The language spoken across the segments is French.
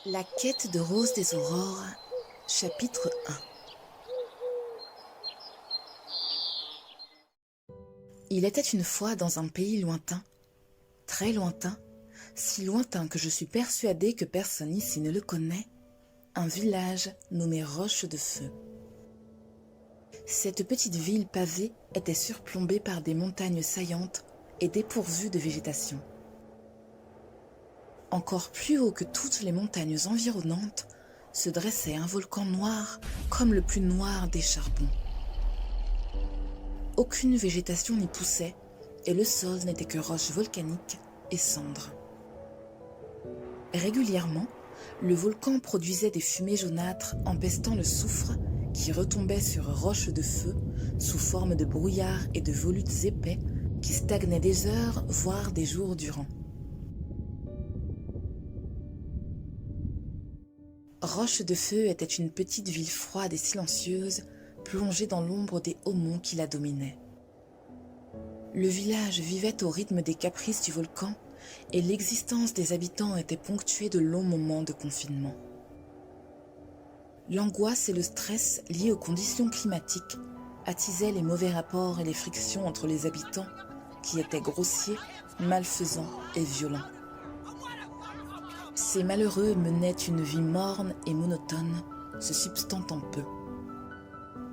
La quête de Rose des Aurores, chapitre 1. Il était une fois dans un pays lointain, très lointain, si lointain que je suis persuadée que personne ici ne le connaît, un village nommé Roche-de-Feu. Cette petite ville pavée était surplombée par des montagnes saillantes et dépourvue de végétation. Encore plus haut que toutes les montagnes environnantes, se dressait un volcan noir comme le plus noir des charbons. Aucune végétation n'y poussait et le sol n'était que roches volcaniques et cendres. Régulièrement, le volcan produisait des fumées jaunâtres empestant le soufre qui retombait sur Roche-de-Feu sous forme de brouillard et de volutes épais qui stagnaient des heures, voire des jours durant. Roche-de-Feu était une petite ville froide et silencieuse, plongée dans l'ombre des hauts monts qui la dominaient. Le village vivait au rythme des caprices du volcan et l'existence des habitants était ponctuée de longs moments de confinement. L'angoisse et le stress liés aux conditions climatiques attisaient les mauvais rapports et les frictions entre les habitants qui étaient grossiers, malfaisants et violents. Ces malheureux menaient une vie morne et monotone, se substantant peu.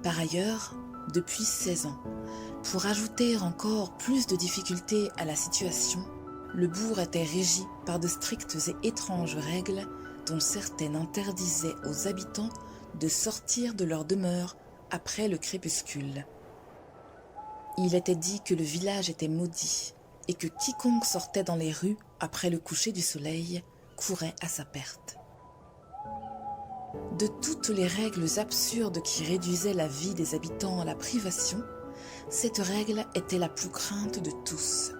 Par ailleurs, depuis 16 ans, pour ajouter encore plus de difficultés à la situation, le bourg était régi par de strictes et étranges règles dont certaines interdisaient aux habitants de sortir de leur demeure après le crépuscule. Il était dit que le village était maudit et que quiconque sortait dans les rues après le coucher du soleil courait à sa perte. De toutes les règles absurdes qui réduisaient la vie des habitants à la privation, cette règle était la plus crainte de tous.